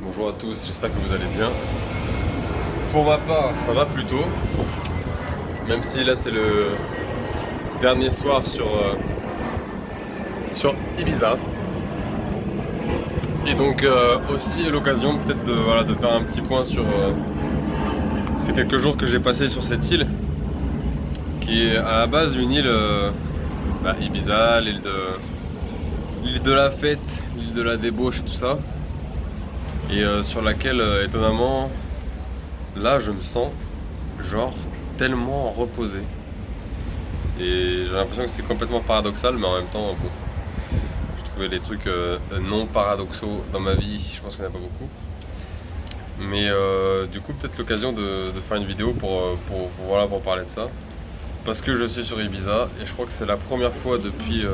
Bonjour à tous, j'espère que vous allez bien. Pour ma part, ça va plutôt. Même si là c'est le dernier soir sur Ibiza. Et donc aussi l'occasion peut-être de faire un petit point sur ces quelques jours que j'ai passé sur cette île. Qui est à la base une île, Ibiza, l'île de la fête, l'île de la débauche et tout ça. Et sur laquelle étonnamment, là je me sens genre tellement reposé. Et j'ai l'impression que c'est complètement paradoxal, mais en même temps, bon, je trouvais les trucs non paradoxaux dans ma vie, je pense qu'il n'y en a pas beaucoup. Mais du coup, peut-être l'occasion de faire une vidéo pour parler de ça. Parce que je suis sur Ibiza et je crois que c'est la première fois depuis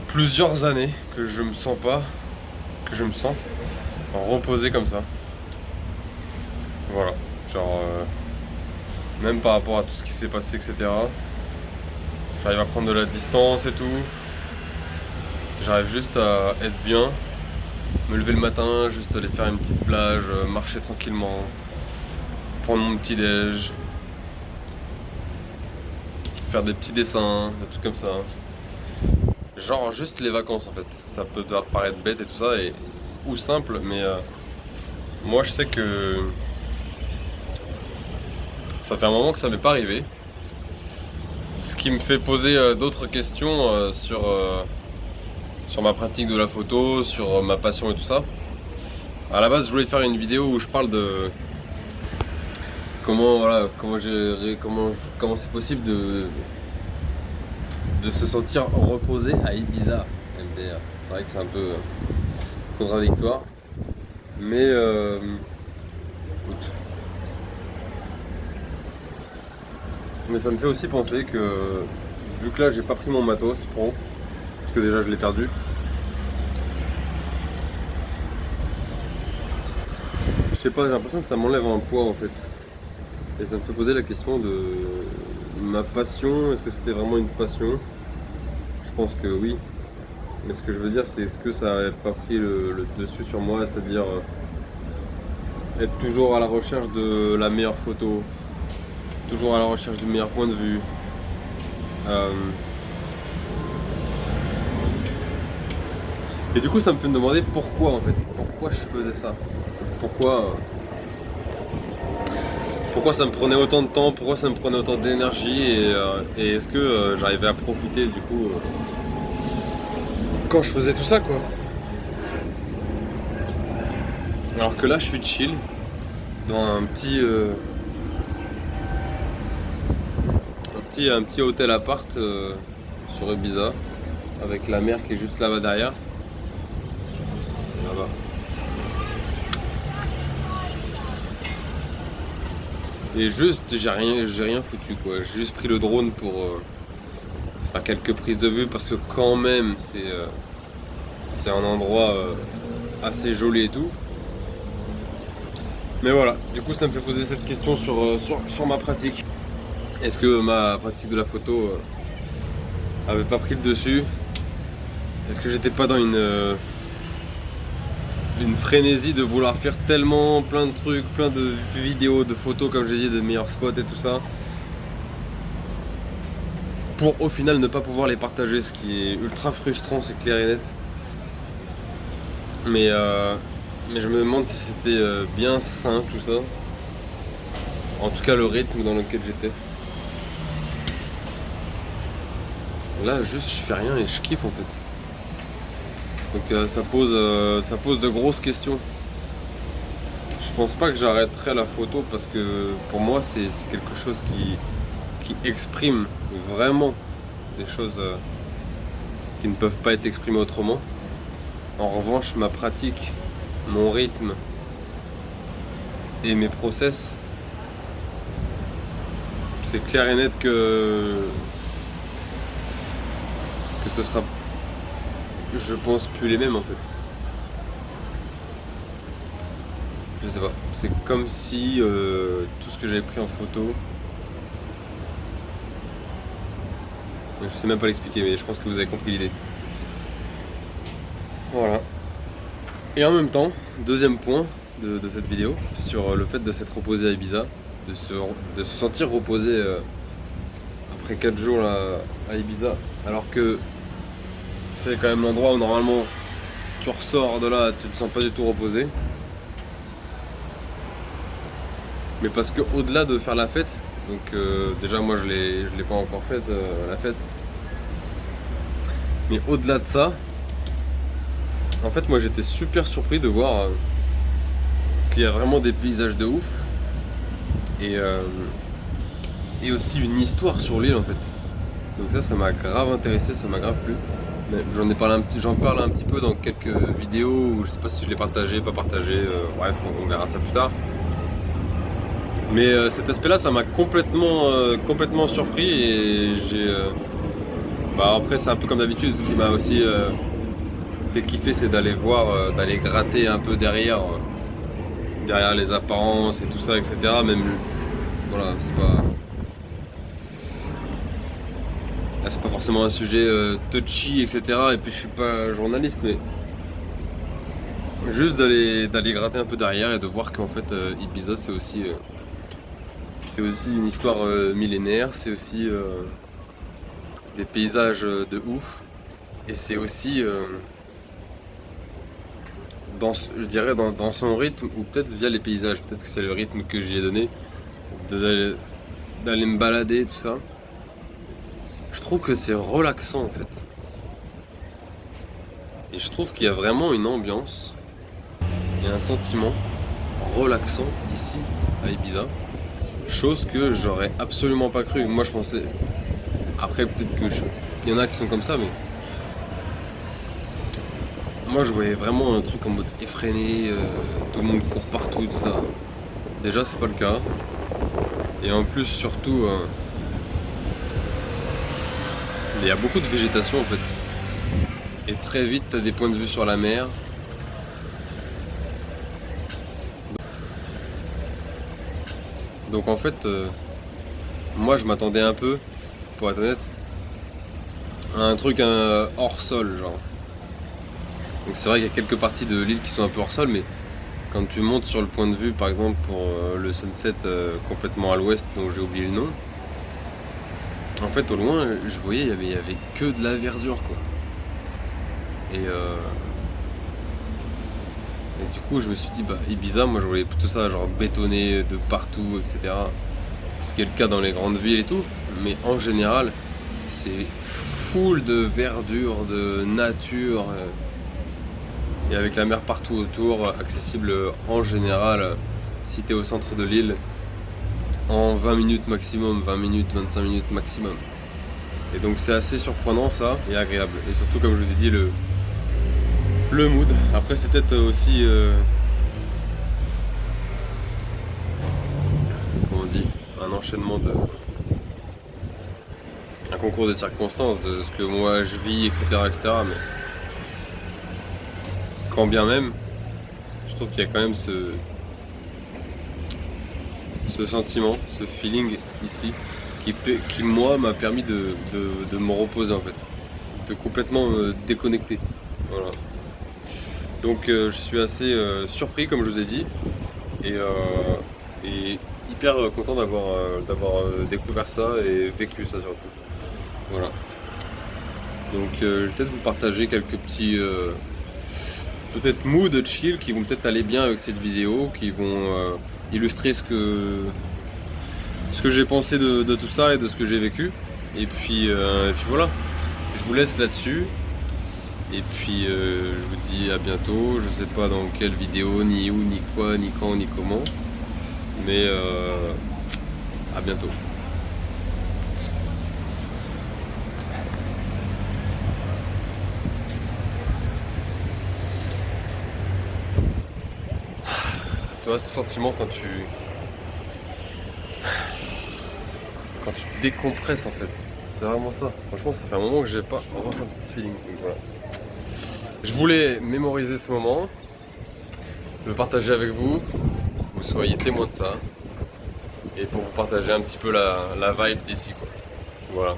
plusieurs années que je me sens reposé comme ça. Voilà, genre même par rapport à tout ce qui s'est passé, etc. J'arrive à prendre de la distance et tout. J'arrive juste à être bien, me lever le matin, juste aller faire une petite plage, marcher tranquillement, prendre mon petit déj, faire des petits dessins, des trucs comme ça. Genre juste les vacances en fait. Ça peut paraître bête et tout ça, ou simple, mais moi je sais que ça fait un moment que ça m'est pas arrivé. Ce qui me fait poser d'autres questions sur ma pratique de la photo, sur ma passion et tout ça. À la base, je voulais faire une vidéo où je parle de comment c'est possible de se sentir reposé à Ibiza, MDR. C'est vrai que c'est un peu contradictoire, mais ça me fait aussi penser que vu que là j'ai pas pris mon matos pro, parce que déjà je l'ai perdu. Je sais pas, j'ai l'impression que ça m'enlève un poids en fait. Et ça me fait poser la question de ma passion, est-ce que c'était vraiment une passion? Je pense que oui. Mais ce que je veux dire, c'est est-ce que ça n'avait pas pris le dessus sur moi, c'est-à-dire être toujours à la recherche de la meilleure photo, toujours à la recherche du meilleur point de vue. Et du coup, ça me fait me demander pourquoi en fait, pourquoi je faisais ça, pourquoi ça me prenait autant de temps, pourquoi ça me prenait autant d'énergie et est-ce que j'arrivais à profiter du coup quand je faisais tout ça quoi. Alors que là, je suis chill dans un petit hôtel appart sur Ibiza avec la mer qui est juste là-bas derrière. Là-bas. Et juste, j'ai rien foutu quoi. J'ai juste pris le drone pour faire quelques prises de vue parce que quand même c'est un endroit assez joli et tout. Mais voilà, du coup ça me fait poser cette question sur ma pratique. Est-ce que ma pratique de la photo avait pas pris le dessus? Est-ce que j'étais pas dans une frénésie de vouloir faire tellement plein de trucs, plein de vidéos, de photos comme j'ai dit, de meilleurs spots et tout ça, pour au final ne pas pouvoir les partager, ce qui est ultra frustrant, c'est clair et net. Mais je me demande si c'était bien sain tout ça. En tout cas le rythme dans lequel j'étais. Là juste je fais rien et je kiffe en fait. Donc ça pose de grosses questions. Je pense pas que j'arrêterai la photo parce que pour moi c'est quelque chose qui exprime vraiment des choses qui ne peuvent pas être exprimées autrement. En revanche, ma pratique, mon rythme et mes process, c'est clair et net que ce sera, je pense, plus les mêmes en fait. Je sais pas, c'est comme si tout ce que j'avais pris en photo, je sais même pas l'expliquer, mais je pense que vous avez compris l'idée. Voilà. Et en même temps, deuxième point de cette vidéo, sur le fait de s'être reposé à Ibiza, de se sentir reposé après 4 jours là, à Ibiza, alors que c'est quand même l'endroit où normalement tu ressors de là, tu te sens pas du tout reposé. Mais parce que au-delà de faire la fête, donc déjà moi je l'ai pas encore faite la fête, mais au-delà de ça, en fait moi j'étais super surpris de voir qu'il y a vraiment des paysages de ouf et aussi une histoire sur l'île en fait. Donc ça m'a grave intéressé, ça m'a grave plu. J'en parle un petit peu dans quelques vidéos où je sais pas si je l'ai partagé, pas partagé, bref on verra ça plus tard. Mais cet aspect-là, ça m'a complètement surpris et j'ai. Après, c'est un peu comme d'habitude. Ce qui m'a aussi fait kiffer, c'est d'aller voir, d'aller gratter un peu derrière les apparences et tout ça, etc. Même, voilà, c'est pas forcément un sujet touchy, etc. Et puis, je suis pas journaliste, mais juste d'aller gratter un peu derrière et de voir qu'en fait, Ibiza, c'est aussi une histoire millénaire, c'est aussi des paysages de ouf, et c'est aussi, je dirais, dans son rythme, ou peut-être via les paysages, peut-être que c'est le rythme que j'y ai donné, d'aller me balader, tout ça. Je trouve que c'est relaxant en fait. Et je trouve qu'il y a vraiment une ambiance et un sentiment relaxant ici à Ibiza. Chose que j'aurais absolument pas cru. Moi je pensais. Après peut-être il y en a qui sont comme ça, mais moi je voyais vraiment un truc en mode effréné, tout le monde court partout, tout ça. Déjà c'est pas le cas. Et en plus surtout il y a beaucoup de végétation en fait. Et très vite t'as des points de vue sur la mer. Donc en fait moi je m'attendais un peu, pour être honnête, à un truc hors sol genre. Donc c'est vrai qu'il y a quelques parties de l'île qui sont un peu hors sol, mais quand tu montes sur le point de vue, par exemple pour le sunset complètement à l'ouest, dont j'ai oublié le nom, en fait au loin je voyais il y avait que de la verdure quoi. Et du coup je me suis dit Ibiza, moi je voulais plutôt ça, genre bétonné de partout, etc. Ce qui est le cas dans les grandes villes et tout, mais en général c'est full de verdure, de nature. Et avec la mer partout autour, accessible en général, si tu es au centre de l'île, en 20 minutes maximum, 20 minutes, 25 minutes maximum. Et donc c'est assez surprenant ça, et agréable. Et surtout comme je vous ai dit, le mood. Après c'est peut-être aussi, comment on dit, un enchaînement un concours de circonstances, de ce que moi je vis, etc. Mais quand bien même, je trouve qu'il y a quand même ce sentiment, ce feeling ici, qui moi m'a permis de me reposer en fait, de complètement me déconnecter. Voilà. Donc je suis assez surpris comme je vous ai dit, et hyper content d'avoir découvert ça et vécu ça surtout. Voilà. Donc je vais peut-être vous partager quelques petits peut-être moods de chill qui vont peut-être aller bien avec cette vidéo, qui vont illustrer ce que j'ai pensé de tout ça et de ce que j'ai vécu. Et puis voilà, je vous laisse là-dessus. Et puis je vous dis à bientôt. Je sais pas dans quelle vidéo, ni où, ni quoi, ni quand, ni comment. Mais à bientôt. Tu vois ce sentiment quand tu décompresses en fait. C'est vraiment ça. Franchement, ça fait un moment que j'ai pas ressenti ce feeling. Donc, voilà. Je voulais mémoriser ce moment, le partager avec vous, vous soyez témoin de ça, et pour vous partager un petit peu la vibe d'ici quoi. Voilà.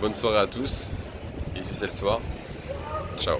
Bonne soirée à tous. Ici c'est le soir. Ciao.